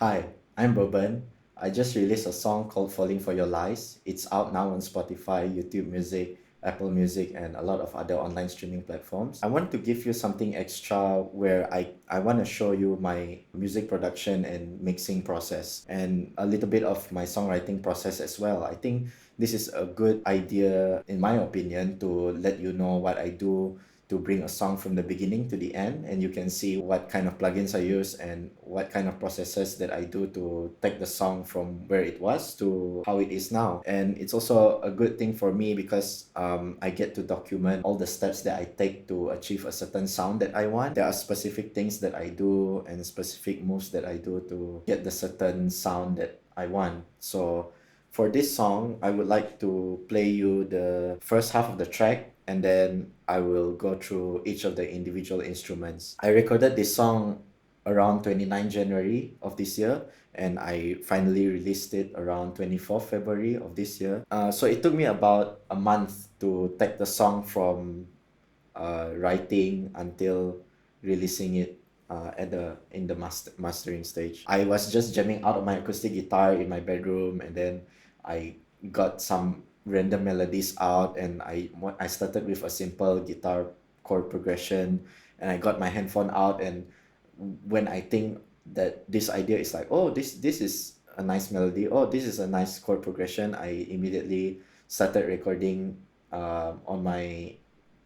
Hi, I'm Boban. I just released a song called Falling for Your Lies. It's out now on Spotify, YouTube Music, Apple Music, and a lot of other online streaming platforms. I want to give you something extra where I want to show you my music production and mixing process and a little bit of my songwriting process as well. I think this is a good idea, in my opinion, to let you know what I do to bring a song from the beginning to the end, and you can see what kind of plugins I use and what kind of processes that I do to take the song from where it was to how it is now. And it's also a good thing for me because I get to document all the steps that I take to achieve a certain sound that I want. There are specific things that I do and specific moves that I do to get the certain sound that I want. So for this song, I would like to play you the first half of the track, and then I will go through each of the individual instruments. I recorded this song around 29 January of this year, and I finally released it around 24th February of this year. So it took me about a month to take the song from writing until releasing it at the in the mastering stage. I was just jamming out of my acoustic guitar in my bedroom, and then I got some random melodies out, and I started with a simple guitar chord progression, and I got my handphone out, and when I think that this idea is like, oh, this is a nice melody, oh, this is a nice chord progression, I immediately started recording on my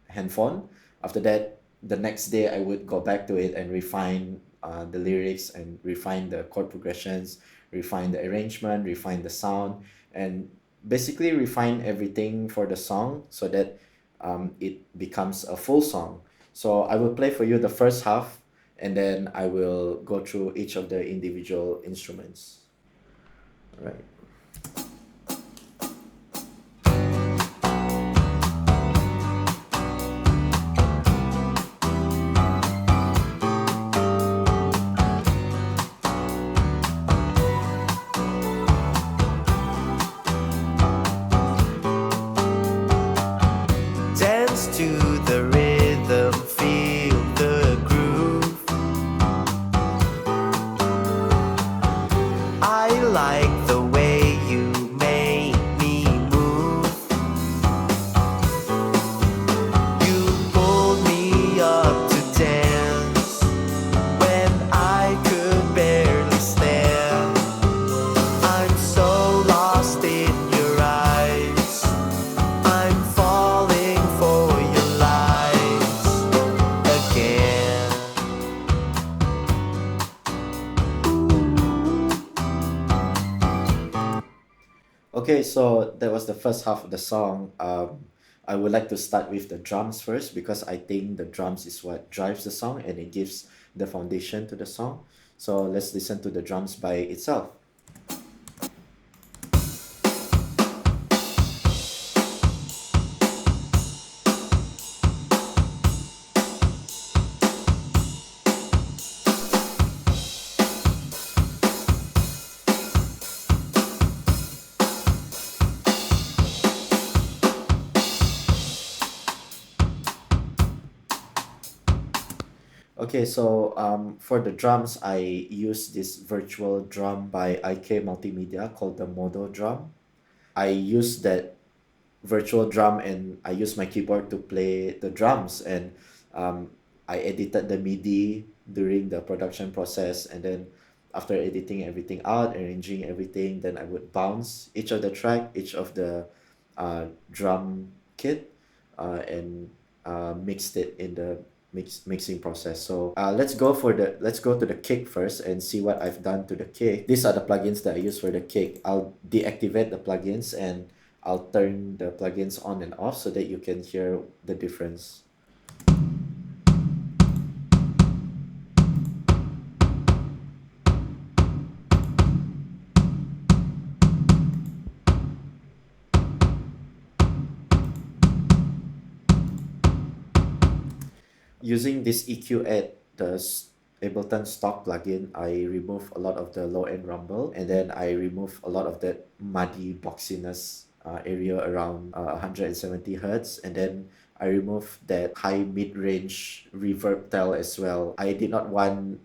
handphone. After that, the next day I would go back to it and refine the lyrics and refine the chord progressions, refine the arrangement, refine the sound, and basically refine everything for the song so that it becomes a full song. So I will play for you the first half, and then I will go through each of the individual instruments. Right. Dance to the rhythm, feel the groove. I like the way you make me move. You pulled me up to dance when I could barely stand. I'm so lost in your eyes. I'm falling for your lies again. Okay, so that was the first half of the song. I would like to start with the drums first because I think the drums is what drives the song and it gives the foundation to the song. So let's listen to the drums by itself. Okay, so for the drums, I use this virtual drum by IK Multimedia called the Modo drum. I use that virtual drum and I use my keyboard to play the drums, and um, I edited the MIDI during the production process, and then after editing everything out, arranging everything, then I would bounce each of the track, each of the drum kit, and mixed it in the mixing process. So let's go to the kick first and see what I've done to the kick. These are the plugins that I use for the kick. I'll deactivate the plugins and I'll turn the plugins on and off so that you can hear the difference. Using this EQ at the Ableton stock plugin, I remove a lot of the low end rumble, and then I remove a lot of that muddy boxiness area around 170 hertz, and then I remove that high mid range reverb tail as well. I did not want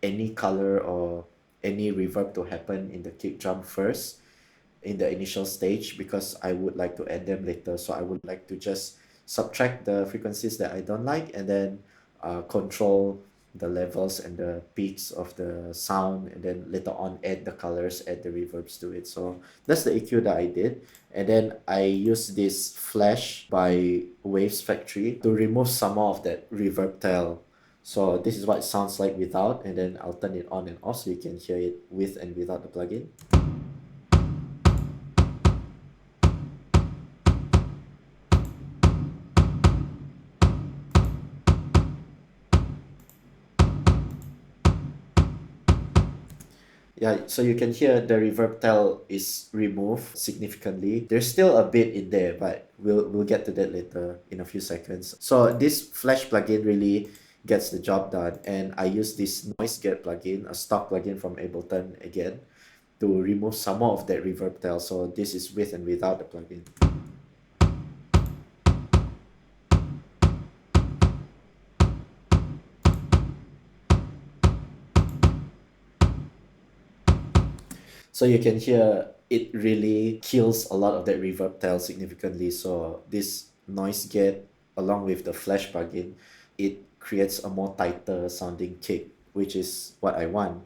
any color or any reverb to happen in the kick drum first in the initial stage because I would like to add them later. So I would like to just subtract the frequencies that I don't like and then control the levels and the peaks of the sound, and then later on add the colors, add the reverbs to it. So that's the EQ that I did. And then I used this Flash by Waves Factory to remove some more of that reverb tail. So this is what it sounds like without, and then I'll turn it on and off so you can hear it with and without the plugin. Yeah, so you can hear the reverb tail is removed significantly. There's still a bit in there, but we'll get to that later in a few seconds. So this Flash plugin really gets the job done, and I use this Noise Gate plugin, a stock plugin from Ableton again, to remove some more of that reverb tail. So this is with and without the plugin. So you can hear it really kills a lot of that reverb tail significantly. So this noise gate, along with the Flash plugin, it creates a more tighter sounding kick, which is what I want.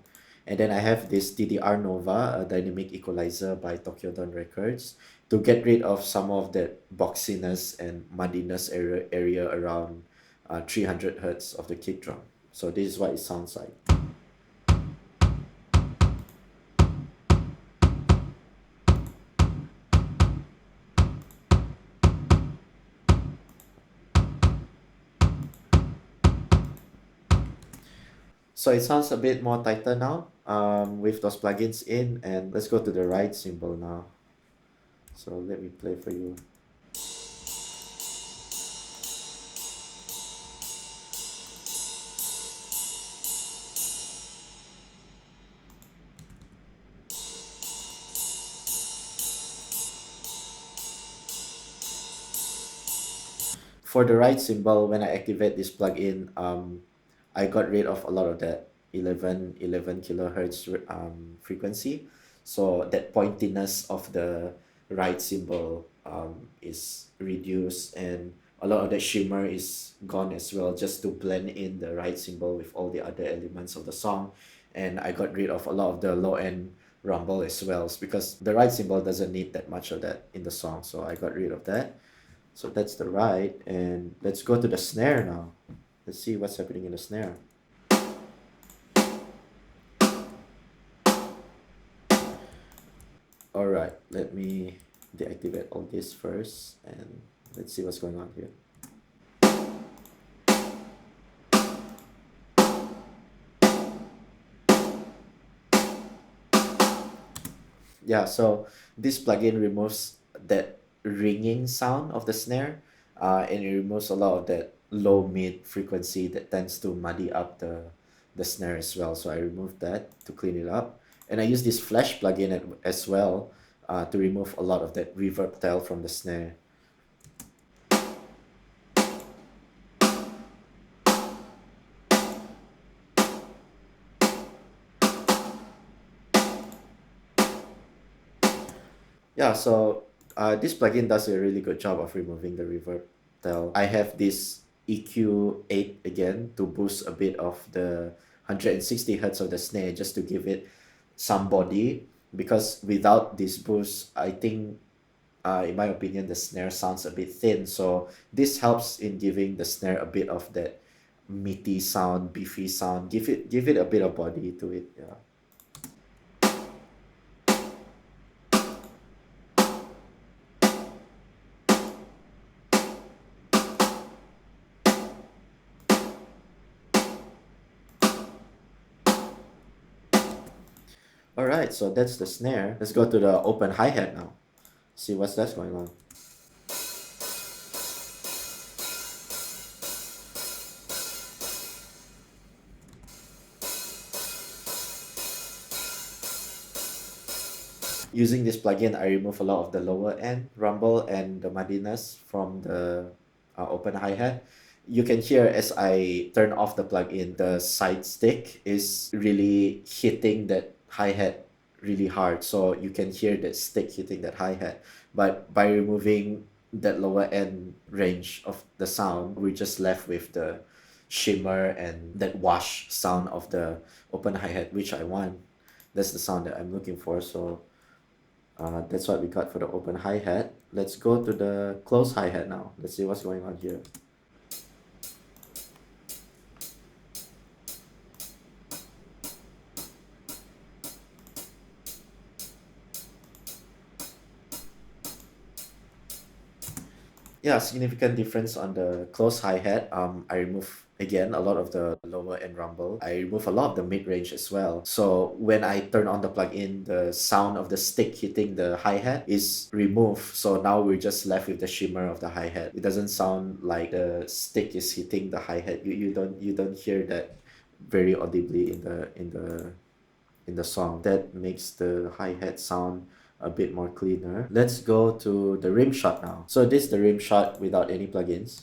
And then I have this DDR Nova, a dynamic equalizer by Tokyo Don Records, to get rid of some of that boxiness and muddiness area around 300 hertz of the kick drum. So this is what it sounds like. So it sounds a bit more tighter now with those plugins in, and let's go to the ride cymbal now. So let me play for you. For the ride cymbal, when I activate this plugin, I got rid of a lot of that 11 kilohertz frequency. So that pointiness of the ride cymbal is reduced, and a lot of that shimmer is gone as well, just to blend in the ride cymbal with all the other elements of the song. And I got rid of a lot of the low end rumble as well, because the ride cymbal doesn't need that much of that in the song. So I got rid of that. So that's the ride, and let's go to the snare now. Let's see what's happening in the snare. All right, let me deactivate all this first, and let's see what's going on here. Yeah, so this plugin removes that ringing sound of the snare, and it removes a lot of that low mid frequency that tends to muddy up the snare as well. So I removed that to clean it up, and I use this Flash plugin as well to remove a lot of that reverb tail from the snare. Yeah, so this plugin does a really good job of removing the reverb tail. I have this EQ8 again to boost a bit of the 160 hertz of the snare, just to give it some body, because without this boost, I think, in my opinion, the snare sounds a bit thin. So this helps in giving the snare a bit of that meaty sound, beefy sound, give it a bit of body to it. Yeah. All right, so that's the snare. Let's go to the open hi-hat now. See what's that's going on. Using this plugin, I remove a lot of the lower end rumble and the muddiness from the open hi-hat. You can hear as I turn off the plugin, the side stick is really hitting that hi-hat really hard, so you can hear the stick hitting that hi-hat. But by removing that lower end range of the sound, we're just left with the shimmer and that wash sound of the open hi-hat, which I want. That's the sound that I'm looking for. So that's what we got for the open hi-hat. Let's go to the closed hi-hat now. Let's see what's going on here. Yeah, significant difference on the close hi-hat. I remove again a lot of the lower end rumble. I remove a lot of the mid-range as well. So when I turn on the plugin, the sound of the stick hitting the hi-hat is removed. So now we're just left with the shimmer of the hi-hat. It doesn't sound like the stick is hitting the hi-hat. You don't hear that very audibly in the song. That makes the hi-hat sound a bit more cleaner. Let's go to the rim shot now. So this is the rim shot without any plugins.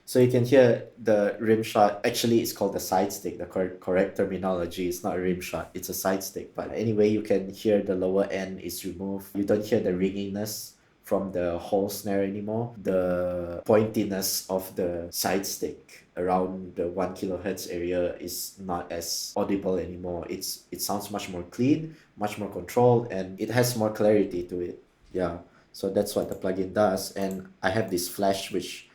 So you can hear the rim shot. Actually, it's called the side stick. The correct terminology is not a rim shot, it's a side stick. But anyway, you can hear the lower end is removed. You don't hear the ringiness from the whole snare anymore. The pointiness of the side stick around the 1 kilohertz area is not as audible anymore. It sounds much more clean, much more controlled, and it has more clarity to it. Yeah. So that's what the plugin does. And I have this flash which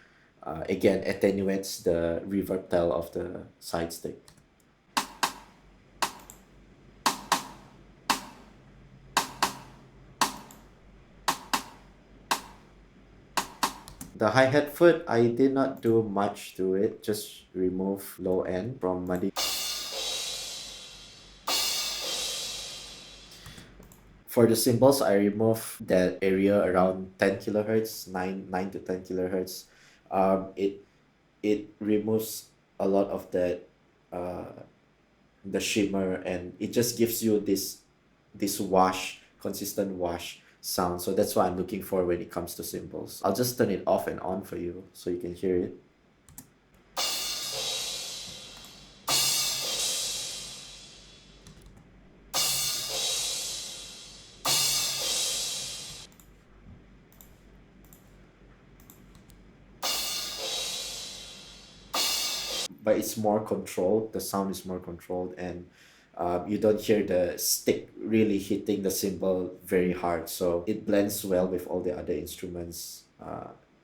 again attenuates the reverb tail of the side stick. The hi-hat foot, I did not do much to it, just remove low end from muddy. For the cymbals, I remove that area around 10 kilohertz, 9 to 10 kilohertz. It removes a lot of that the shimmer, and it just gives you this wash, consistent wash sound. So that's what I'm looking for when it comes to cymbals. I'll just turn it off and on for you so you can hear it. But it's more controlled. The sound is more controlled, and you don't hear the stick really hitting the cymbal very hard. So it blends well with all the other instruments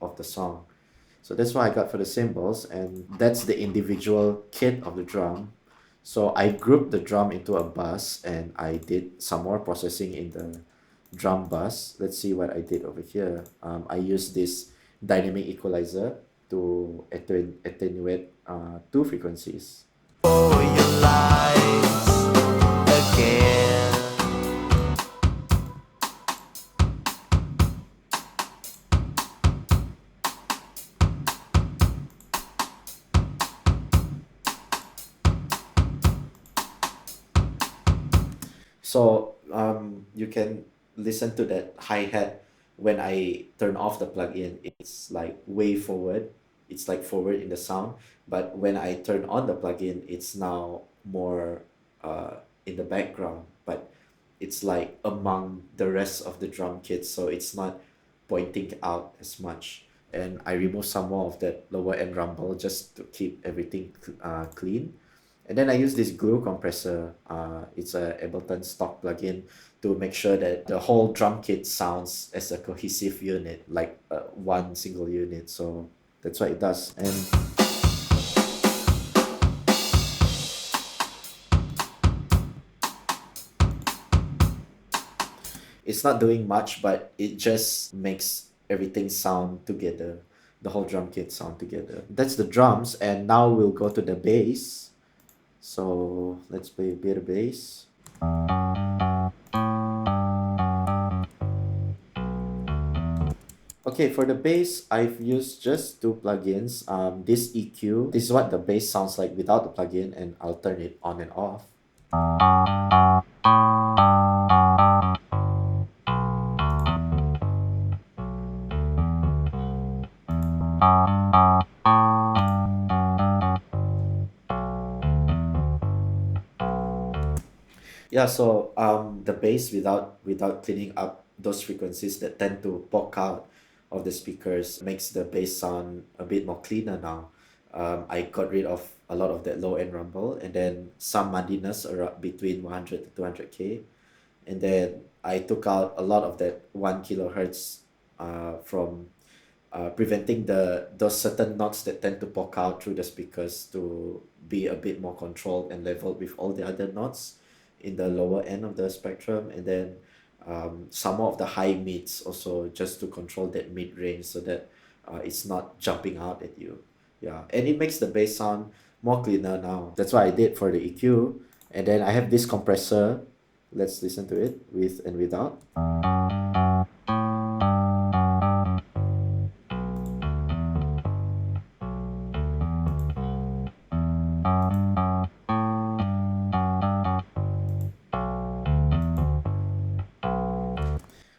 of the song. So that's what I got for the cymbals, and that's the individual kit of the drum. So I grouped the drum into a bus, and I did some more processing in the drum bus. Let's see what I did over here. I used this dynamic equalizer to attenuate two frequencies. For your lies again. So you can listen to that hi-hat when I turn off the plugin. It's like way forward. It's like forward in the sound. But when I turn on the plugin, it's now more in the background. But it's like among the rest of the drum kit, so it's not pointing out as much. And I remove some more of that lower end rumble just to keep everything clean. And then I use this glue compressor. It's a Ableton stock plugin to make sure that the whole drum kit sounds as a cohesive unit, like one single unit. So that's what it does. And it's not doing much, but it just makes everything sound together. The whole drum kit sound together. That's the drums, and now we'll go to the bass. So let's play a bit of bass. Okay, for the bass, I've used just two plugins. This EQ, this is what the bass sounds like without the plugin, and I'll turn it on and off. Yeah, so the bass without cleaning up those frequencies that tend to poke out of the speakers makes the bass sound a bit more cleaner now. I got rid of a lot of that low end rumble and then some muddiness around between 100 to 200K, and then I took out a lot of that 1 kilohertz from preventing those certain notes that tend to poke out through the speakers to be a bit more controlled and leveled with all the other notes in the lower end of the spectrum, and then some of the high mids also just to control that mid range so that it's not jumping out at you. Yeah, and it makes the bass sound more cleaner now. That's what I did for the EQ, and then I have this compressor. Let's listen to it with and without.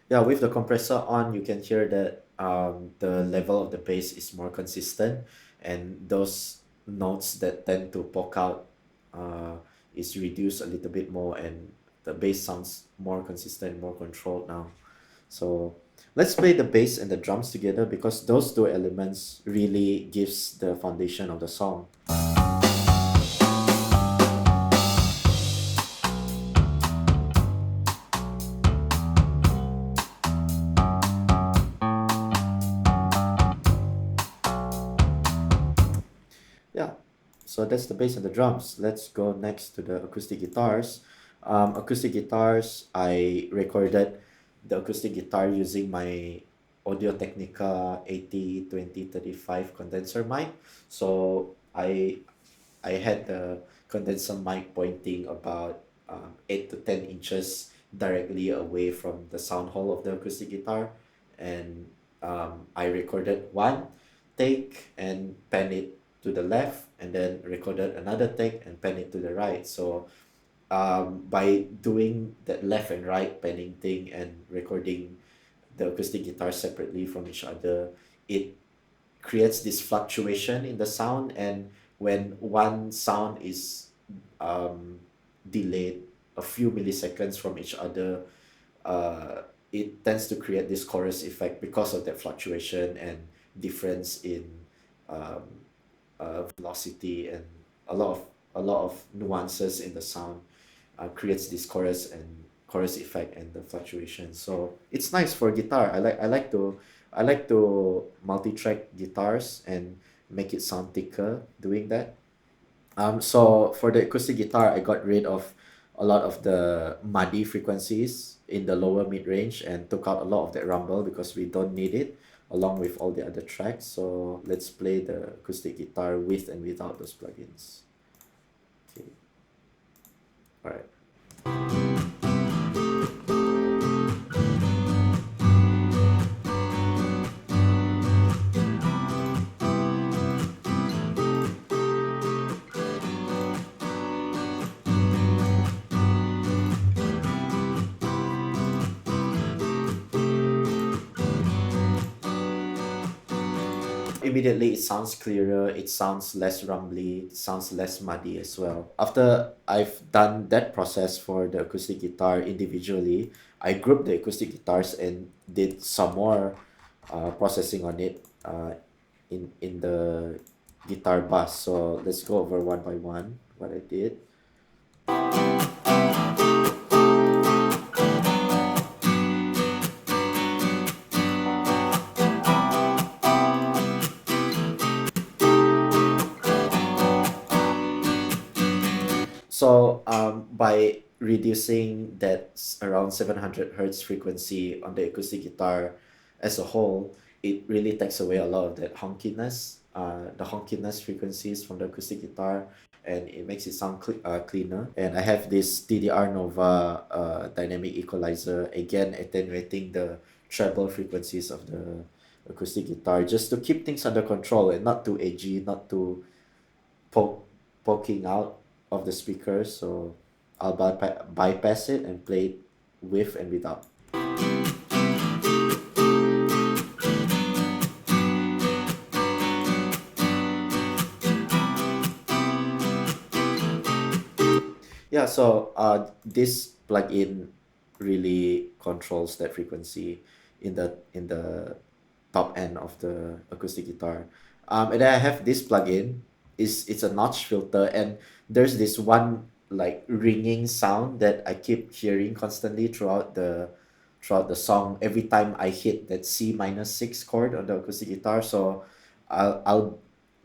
Yeah, with the compressor on, you can hear that the level of the bass is more consistent, and those notes that tend to poke out is reduced a little bit more, and the bass sounds more consistent, more controlled now. So let's play the bass and the drums together because those two elements really gives the foundation of the song. Yeah, so that's the bass and the drums. Let's go next to the acoustic guitars. Acoustic guitars, I recorded the acoustic guitar using my Audio Technica 80-20-35 condenser mic. So I had the condenser mic pointing about 8 to 10 inches directly away from the sound hole of the acoustic guitar. And I recorded one take and pan it to the left, and then recorded another take and pan it to the right. So by doing that left and right panning thing and recording the acoustic guitar separately from each other, it creates this fluctuation in the sound, and when one sound is delayed a few milliseconds from each other, it tends to create this chorus effect because of that fluctuation and difference in um, velocity, and a lot of nuances in the sound creates this chorus effect and the fluctuation. So it's nice for guitar. I like to multi-track guitars and make it sound thicker doing that. So for the acoustic guitar, I got rid of a lot of the muddy frequencies in the lower mid range and took out a lot of that rumble because we don't need it along with all the other tracks. So let's play the acoustic guitar with and without those plugins. Okay. All right. Immediately it sounds clearer, it sounds less rumbly, it sounds less muddy as well. After I've done that process for the acoustic guitar individually, I grouped the acoustic guitars and did some more processing on it in the guitar bus. So let's go over one by one what I did. So by reducing that around 700 hertz frequency on the acoustic guitar as a whole, it really takes away a lot of that honkiness, the honkiness frequencies from the acoustic guitar, and it makes it sound cleaner. And I have this DDR Nova dynamic equalizer, again attenuating the treble frequencies of the acoustic guitar just to keep things under control and not too edgy, not too poking out of the speaker. So I'll bypass it and play it with and without. Yeah, so this plugin really controls that frequency in the top end of the acoustic guitar. And then I have this plugin. It's a notch filter, and there's this one like ringing sound that I keep hearing constantly throughout the song every time I hit that C minus 6 chord on the acoustic guitar. So I'll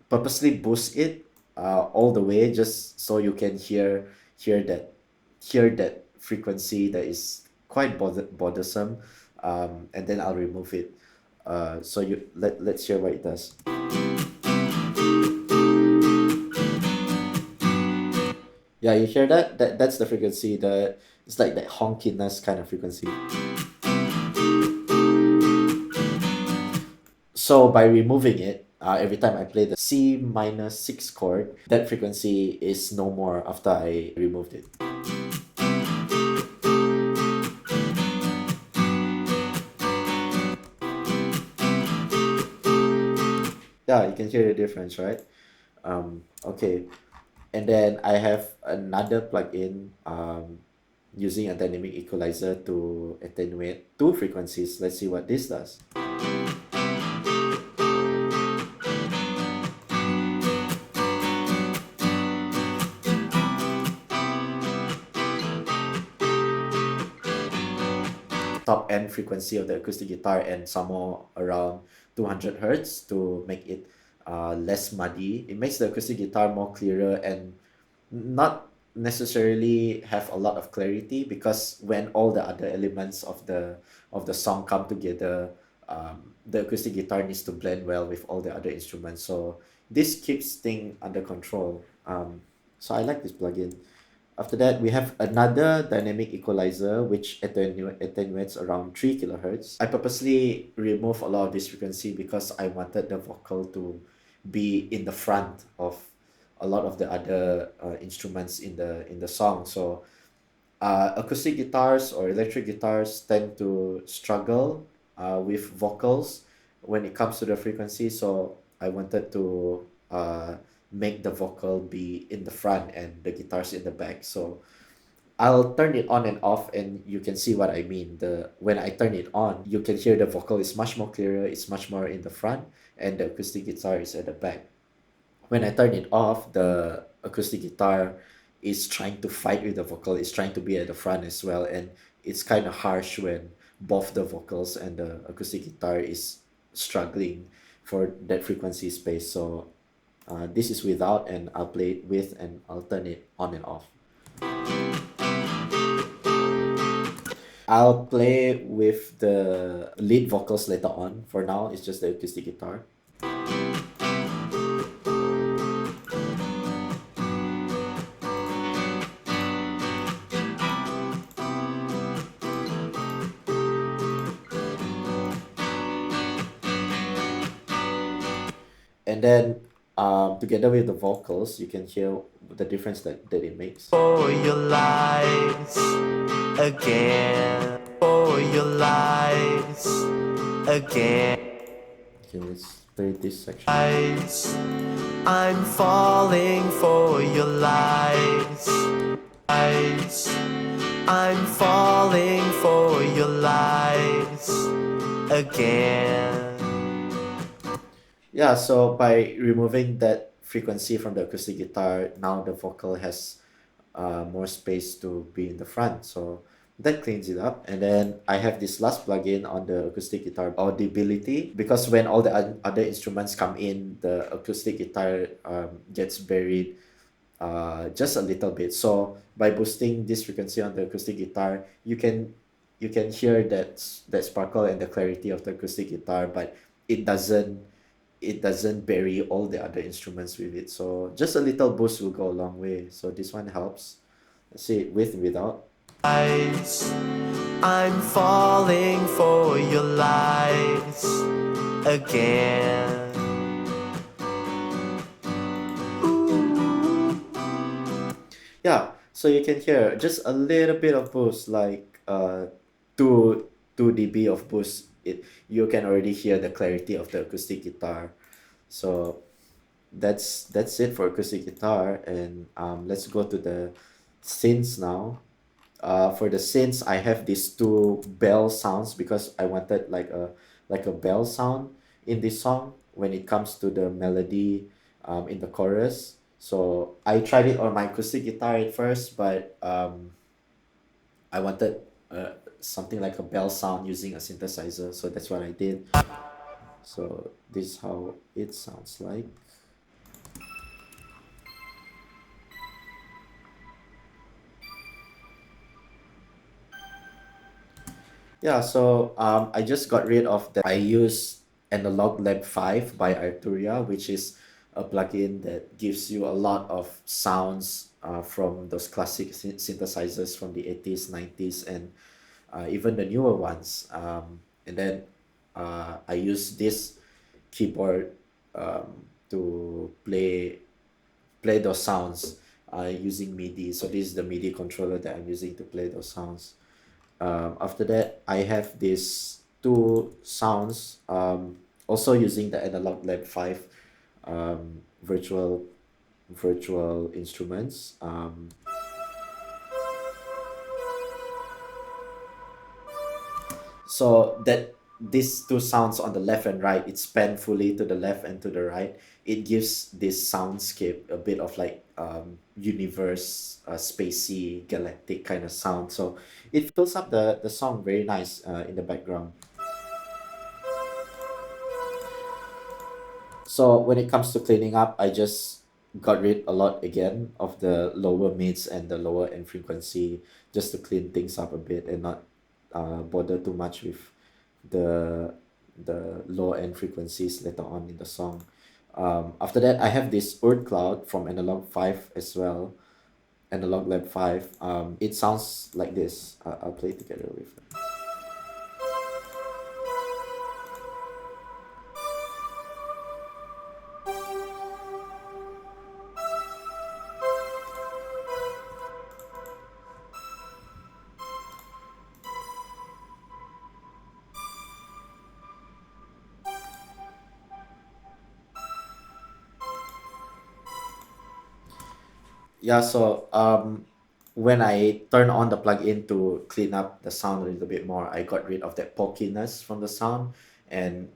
purposely boost it all the way just so you can hear that hear that frequency that is quite bothersome, and then I'll remove it. So let's hear what it does. Yeah, you hear that? That's the frequency. It's like that honkiness kind of frequency. So by removing it, every time I play the C minus 6 chord, that frequency is no more after I removed it. Yeah, you can hear the difference, right? Okay. And then I have another plugin using a dynamic equalizer to attenuate two frequencies. Let's see what this does. Top end frequency of the acoustic guitar and somewhere around 200 hertz to make it less muddy. It makes the acoustic guitar more clearer and not necessarily have a lot of clarity, because when all the other elements of the song come together, the acoustic guitar needs to blend well with all the other instruments. So this keeps things under control. So I like this plugin. After that, we have another dynamic equalizer which attenuates around 3 kilohertz. I purposely remove a lot of this frequency because I wanted the vocal to be in the front of a lot of the other instruments in the song. So acoustic guitars or electric guitars tend to struggle with vocals when it comes to the frequency. So I wanted to make the vocal be in the front and the guitars in the back. So I'll turn it on and off, and you can see what I mean. When I turn it on, you can hear the vocal is much more clearer, it's much more in the front, and the acoustic guitar is at the back. When I turn it off, the acoustic guitar is trying to fight with the vocal, it's trying to be at the front as well, and it's kind of harsh when both the vocals and the acoustic guitar is struggling for that frequency space. So this is without, and I'll play it with, and I'll turn it on and off. I'll play with the lead vocals later on. For now, it's just the acoustic guitar. And then together with the vocals, you can hear the difference that it makes. For your lies again. For your lies again. Okay, let's play this section. Lies. I'm falling for your lies. Lies. I'm falling for your lies again. Yeah, so by removing that frequency from the acoustic guitar, now the vocal has more space to be in the front. So that cleans it up. And then I have this last plugin on the acoustic guitar, audibility, because when all the other instruments come in, the acoustic guitar gets buried just a little bit. So by boosting this frequency on the acoustic guitar, you can hear that sparkle and the clarity of the acoustic guitar, but it doesn't bury all the other instruments with it. So just a little boost will go a long way. So this one helps. Let's see it with and without. Lies. I'm falling for your lies again. Yeah, so you can hear just a little bit of boost, like 2 dB of boost. You can already hear the clarity of the acoustic guitar. So that's it for acoustic guitar. And let's go to the synths now. For the synths, I have these two bell sounds because I wanted like a bell sound in this song when it comes to the melody in the chorus. So I tried it on my acoustic guitar at first, but I wanted something like a bell sound using a synthesizer, so that's what I did. So this is how it sounds like. Yeah, so I just got rid of that. I use Analog Lab 5 by Arturia, which is a plugin that gives you a lot of sounds from those classic synthesizers from the 80s, 90s, and even the newer ones. And then I use this keyboard to play those sounds using MIDI. So this is the MIDI controller that I'm using to play those sounds. After that, I have these two sounds also using the Analog Lab 5 virtual instruments. So that these two sounds on the left and right, it's panned fully to the left and to the right. It gives this soundscape a bit of like universe, spacey, galactic kind of sound. So it fills up the song very nice in the background. So when it comes to cleaning up, I just got rid a lot again of the lower mids and the lower end frequency just to clean things up a bit and not bother too much with the low end frequencies later on in the song. After that, I have this Earth Cloud from Analog 5 as well, Analog Lab 5. It sounds like this. I'll play together with it. Yeah, so when I turn on the plugin to clean up the sound a little bit more, I got rid of that pokiness from the sound and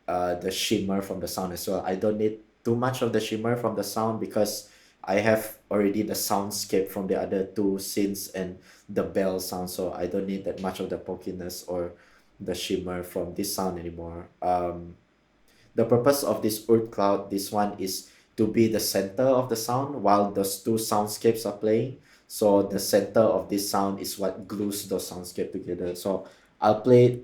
the shimmer from the sound as well. I don't need too much of the shimmer from the sound because I have already the soundscape from the other two synths and the bell sound, so I don't need that much of the pokiness or the shimmer from this sound anymore. The purpose of this Earth Cloud, this one is to be the center of the sound while those two soundscapes are playing. So the center of this sound is what glues those soundscape together. So I'll play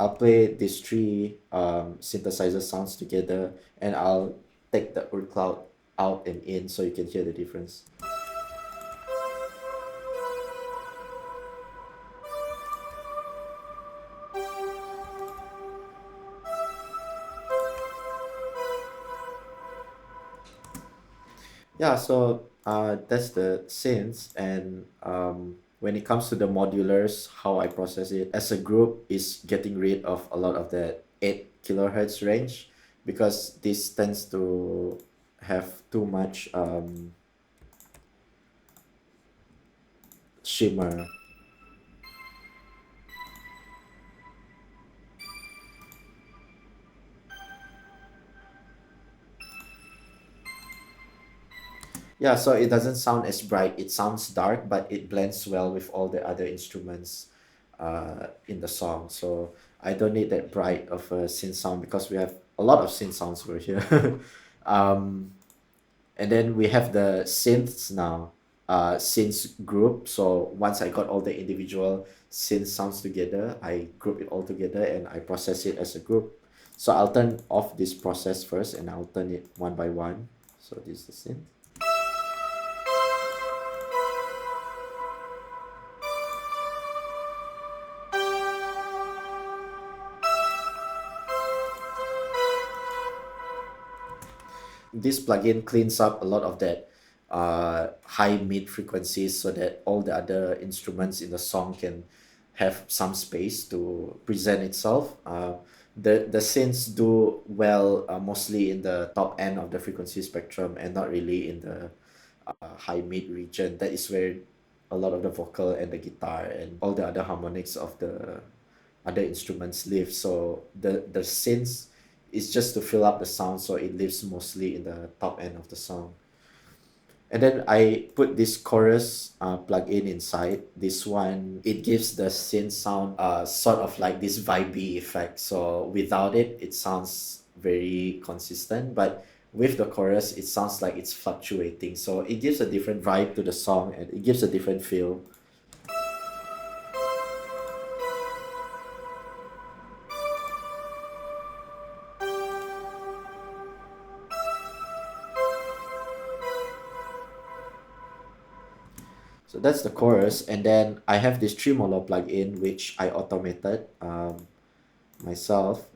I'll play these three synthesizer sounds together and I'll take the Earth Cloud out and in so you can hear the difference. Yeah, so that's the synths, and when it comes to the modulars, how I process it as a group is getting rid of a lot of that 8 kilohertz range because this tends to have too much shimmer. Yeah, so it doesn't sound as bright. It sounds dark, but it blends well with all the other instruments in the song. So I don't need that bright of a synth sound because we have a lot of synth sounds over here. um, and then we have the synths now, synths group. So once I got all the individual synth sounds together, I group it all together and I process it as a group. So I'll turn off this process first and I'll turn it one by one. So this is the synth. This plugin cleans up a lot of that high mid frequencies so that all the other instruments in the song can have some space to present itself. The synths do well mostly in the top end of the frequency spectrum and not really in the high mid region. That is where a lot of the vocal and the guitar and all the other harmonics of the other instruments live. So the synths is just to fill up the sound, so it lives mostly in the top end of the song. And then I put this chorus plugin inside. This one, it gives the synth sound sort of like this vibey effect. So without it, it sounds very consistent. But with the chorus, it sounds like it's fluctuating. So it gives a different vibe to the song and it gives a different feel. So that's the chorus. And then I have this tremolo plugin, which I automated myself.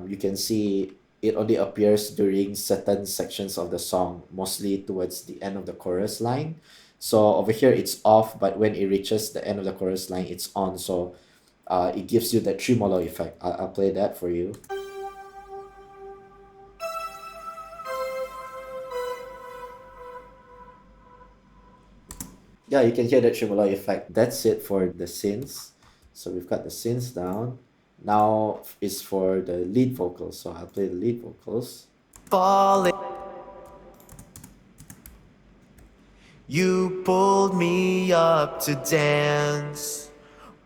You can see it only appears during certain sections of the song, mostly towards the end of the chorus line. So over here it's off, but when it reaches the end of the chorus line, it's on. So it gives you that tremolo effect. I'll play that for you. Yeah, you can hear the tremolo effect. That's it for the synths. So we've got the synths down. Now is for the lead vocals. So I'll play the lead vocals. Falling. You pulled me up to dance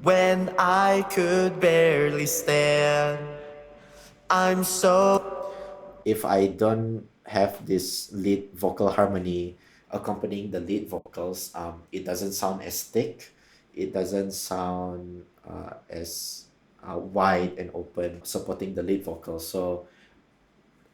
when I could barely stand. I'm so. If I don't have this lead vocal harmony accompanying the lead vocals, it doesn't sound as thick. It doesn't sound as wide and open supporting the lead vocal. So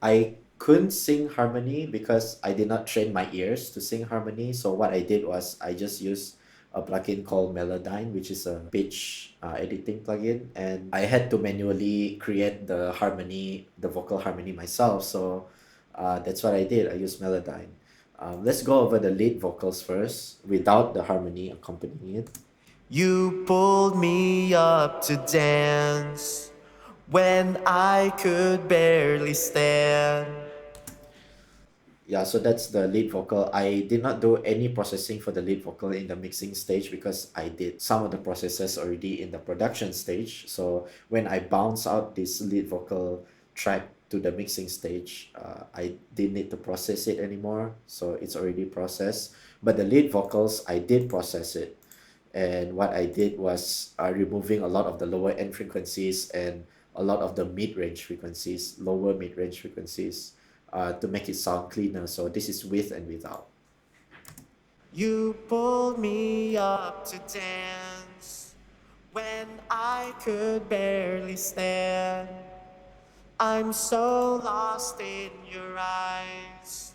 I couldn't sing harmony because I did not train my ears to sing harmony. So what I did was I just used a plugin called Melodyne, which is a pitch editing plugin, and I had to manually create the harmony, the vocal harmony myself. So that's what I did. I used Melodyne. Let's go over the lead vocals first without the harmony accompanying it. You pulled me up to dance when I could barely stand. Yeah, so that's the lead vocal. I did not do any processing for the lead vocal in the mixing stage because I did some of the processes already in the production stage. So when I bounce out this lead vocal track to the mixing stage, I didn't need to process it anymore. So it's already processed. But the lead vocals, I did process it. And what I did was removing a lot of the lower end frequencies and a lot of the mid-range frequencies, lower mid-range frequencies, to make it sound cleaner. So this is with and without. You pulled me up to dance when I could barely stand. I'm so lost in your eyes.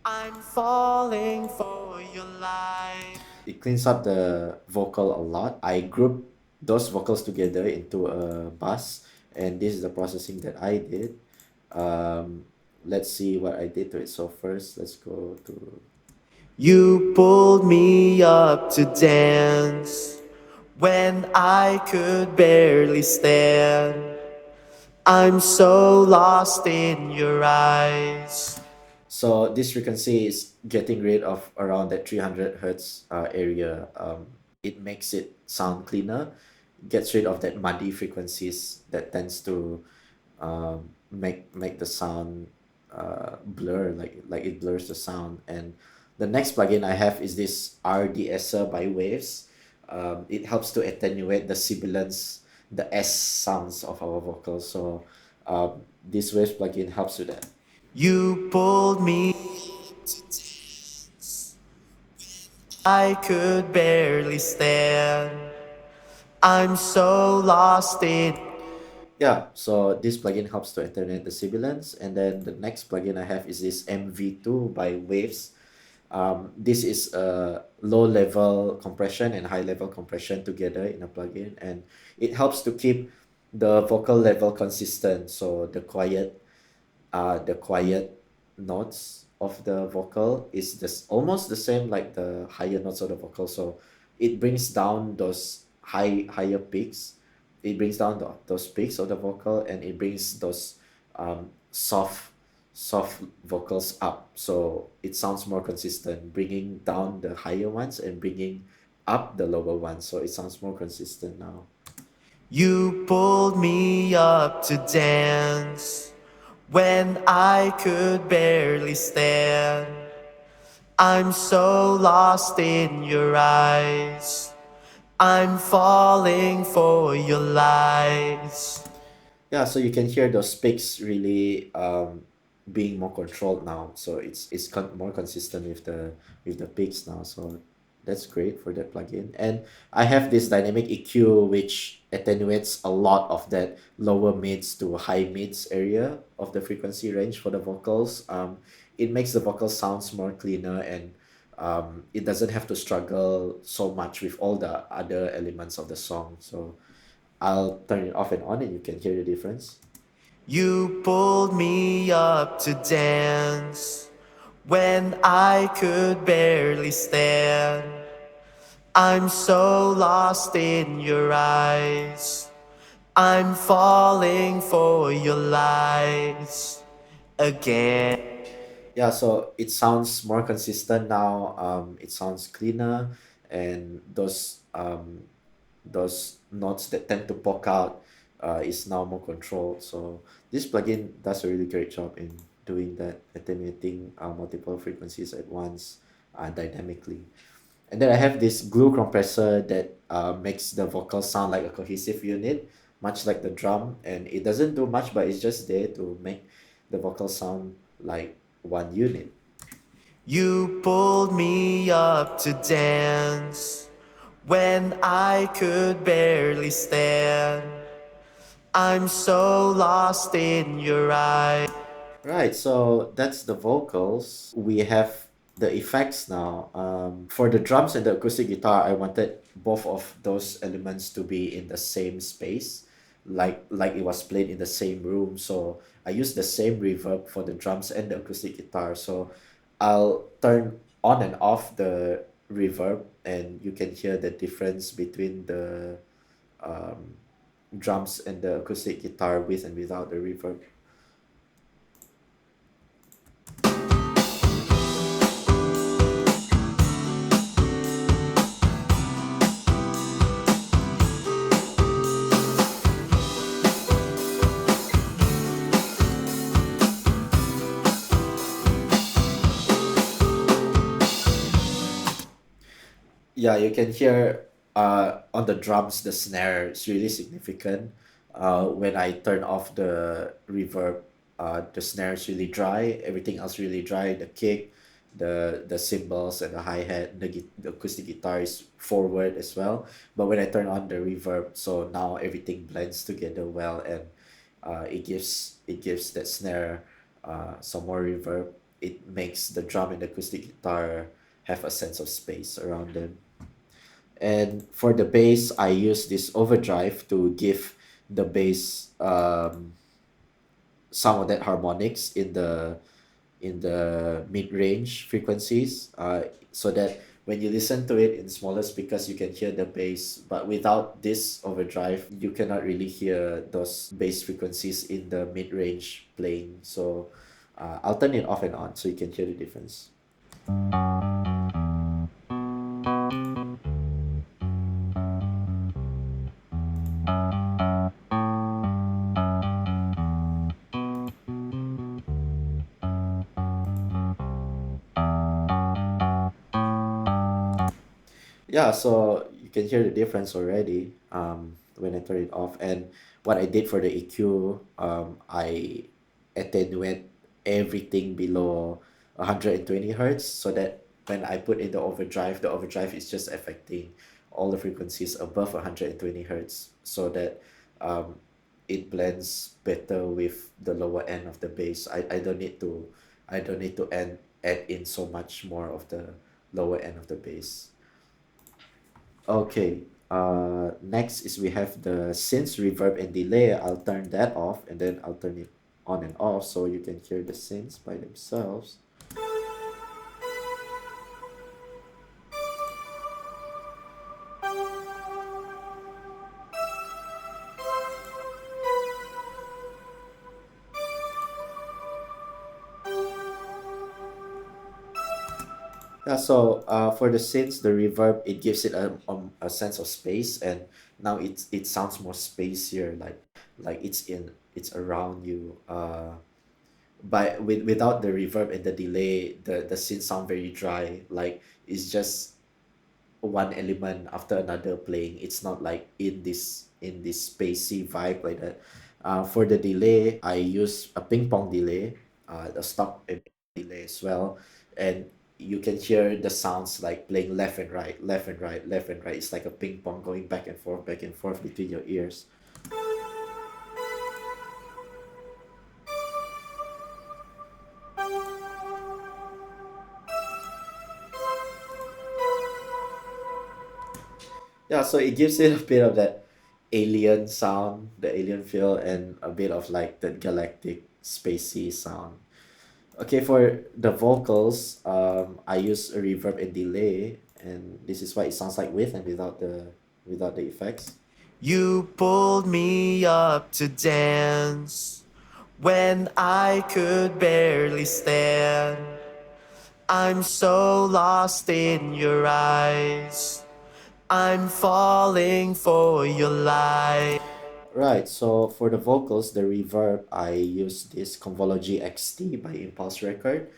I'm falling for your light. It cleans up the vocal a lot. I group those vocals together into a bus, and this is the processing that I did. Let's see what I did to it. So first, let's go to. You pulled me up to dance when I could barely stand. I'm so lost in your eyes. So this frequency is getting rid of around that 300 hertz area. It makes it sound cleaner, gets rid of that muddy frequencies that tends to make the sound blur, like it blurs the sound. And the next plugin I have is this RDSer by Waves. It helps to attenuate the sibilance, the S sounds of our vocals. So this Waves plugin helps with that. You pulled me to dance. I could barely stand. I'm so lost in. Yeah, so this plugin helps to attenuate the sibilance. And then the next plugin I have is this MV2 by Waves. This is a low level compression and high level compression together in a plugin, and it helps to keep the vocal level consistent. So the quiet notes of the vocal is just almost the same like the higher notes of the vocal. So it brings down those higher peaks. It brings down those peaks of the vocal, and it brings those soft soft vocals up, so it sounds more consistent, bringing down the higher ones and bringing up the lower ones, so it sounds more consistent now. You pulled me up to dance when I could barely stand. I'm so lost in your eyes. I'm falling for your lies. Yeah, so you can hear those picks really being more controlled now. So it's more consistent with the picks now. So that's great for that plugin. And I have this dynamic EQ which attenuates a lot of that lower mids to high mids area of the frequency range for the vocals. It makes the vocals sounds more cleaner, and it doesn't have to struggle so much with all the other elements of the song. So I'll turn it off and on and you can hear the difference. You pulled me up to dance when I could barely stand. I'm so lost in your eyes. I'm falling for your lies again. Yeah, so it sounds more consistent now. It sounds cleaner, and those notes that tend to poke out is now more controlled. So this plugin does a really great job in doing that, attenuating multiple frequencies at once dynamically. And then I have this glue compressor that makes the vocal sound like a cohesive unit, much like the drum. And it doesn't do much, but it's just there to make the vocal sound like one unit. You pulled me up to dance when I could barely stand. I'm so lost in your eyes. Right, so that's the vocals. We have the effects now. For the drums and the acoustic guitar, I wanted both of those elements to be in the same space, like it was played in the same room. So I used the same reverb for the drums and the acoustic guitar. So I'll turn on and off the reverb, and you can hear the difference between the um, drums and the acoustic guitar with and without the reverb. Yeah, you can hear on the drums the snare is really significant. When I turn off the reverb, the snare is really dry. Everything else really dry. The kick, the cymbals and the hi-hat, the acoustic guitar is forward as well. But when I turn on the reverb, so now everything blends together well, and it gives that snare some more reverb. It makes the drum and the acoustic guitar have a sense of space around them. And for the bass, I use this overdrive to give the bass some of that harmonics in the mid-range frequencies, so that when you listen to it in smaller speakers, you can hear the bass. But without this overdrive, you cannot really hear those bass frequencies in the mid-range playing. So I'll turn it off and on so you can hear the difference. Yeah, so you can hear the difference already when I turn it off. And what I did for the EQ, I attenuate everything below 120 hertz, so that when I put in the overdrive is just affecting all the frequencies above 120 hertz, so that um, it blends better with the lower end of the bass. I don't need to add in so much more of the lower end of the bass. Okay, next is we have the synth reverb and delay. I'll turn that off and then I'll turn it on and off so you can hear the synths by themselves. Yeah, so for the synths, the reverb, it gives it a sense of space, and now it sounds more spacier, like it's around you. But without the reverb and the delay, the synths sound very dry. Like it's just one element after another playing. It's not like in this spacey vibe like that. For the delay, I use a ping pong delay, the stock delay as well, and you can hear the sounds like playing left and right, left and right, left and right. It's like a ping pong going back and forth between your ears. Yeah, so it gives it a bit of that alien sound, the alien feel, and a bit of like the galactic spacey sound. Okay, for the vocals, I use a reverb and delay, and this is what it sounds like with and without the effects. You pulled me up to dance when I could barely stand. I'm so lost in your eyes. I'm falling for your light. Right, so for the vocals, the reverb, I use this Convolugy XT by Impulse Record.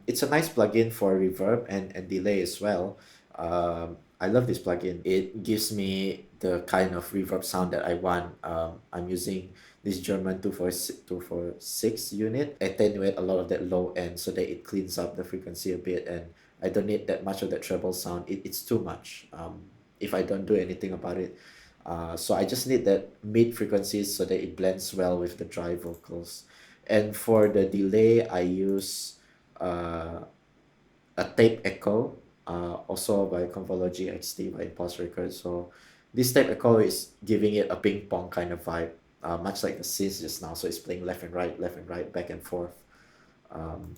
It's a nice plugin for reverb and delay as well. I love this plugin. It gives me the kind of reverb sound that I want. I'm using this German 246 unit, attenuate a lot of that low end so that it cleans up the frequency a bit, and I don't need that much of that treble sound. It's too much if I don't do anything about it. So I just need that mid frequencies so that it blends well with the dry vocals. And for the delay, I use uh, a tape echo, also by Convolugy XT by Impulse Records. So this tape echo is giving it a ping pong kind of vibe, much like the synths just now. So it's playing left and right, back and forth. Um,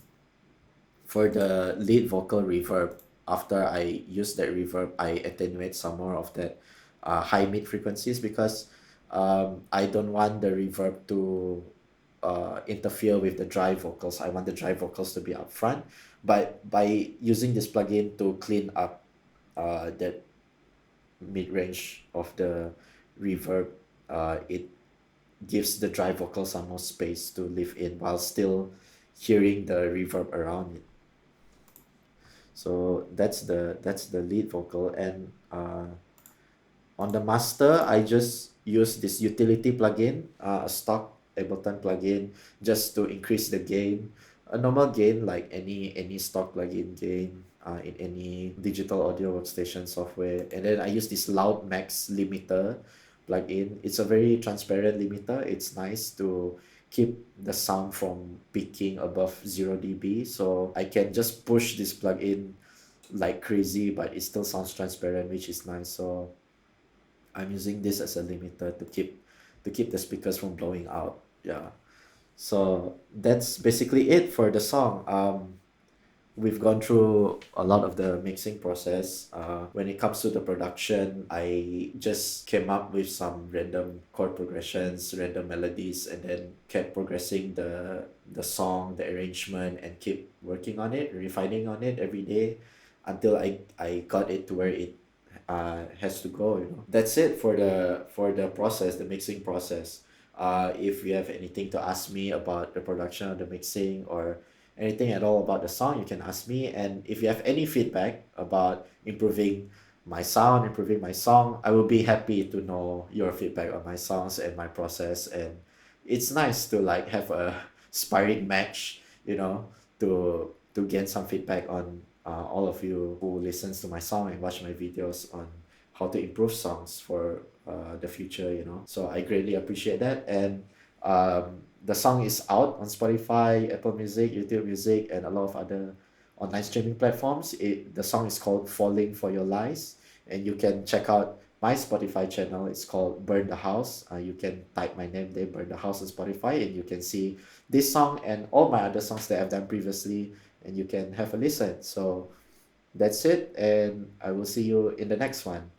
for the lead vocal reverb, after I use that reverb, I attenuate some more of that high mid frequencies because I don't want the reverb to interfere with the dry vocals. I want the dry vocals to be up front. But by using this plugin to clean up that mid range of the reverb, it gives the dry vocals some more space to live in while still hearing the reverb around it. So that's the lead vocal, and on the master, I just use this utility plugin, a stock Ableton plugin, just to increase the gain. A normal gain like any stock plugin gain in any digital audio workstation software. And then I use this Loud Max limiter plugin. It's a very transparent limiter. It's nice to keep the sound from peaking above 0 dB. So I can just push this plugin like crazy, but it still sounds transparent, which is nice. So I'm using this as a limiter to keep the speakers from blowing out. Yeah. So that's basically it for the song. We've gone through a lot of the mixing process. When it comes to the production, I just came up with some random chord progressions, random melodies, and then kept progressing the song, the arrangement, and keep working on it, refining on it every day until I got it to where it has to go, you know. That's it for the process, the mixing process. If you have anything to ask me about the production of the mixing or anything at all about the song, you can ask me. And if you have any feedback about improving my song, I will be happy to know your feedback on my songs and my process. And it's nice to like have a sparring match, to gain some feedback on all of you who listens to my song and watch my videos on how to improve songs for the future. So I greatly appreciate that. And the song is out on Spotify, Apple Music, YouTube Music, and a lot of other online streaming platforms. The song is called Falling for Your Lies, and you can check out my Spotify channel. It's called Burn the House. You can type my name there, Burn the House, on Spotify, and you can see this song and all my other songs that I've done previously, and you can have a listen. So that's it, and I will see you in the next one.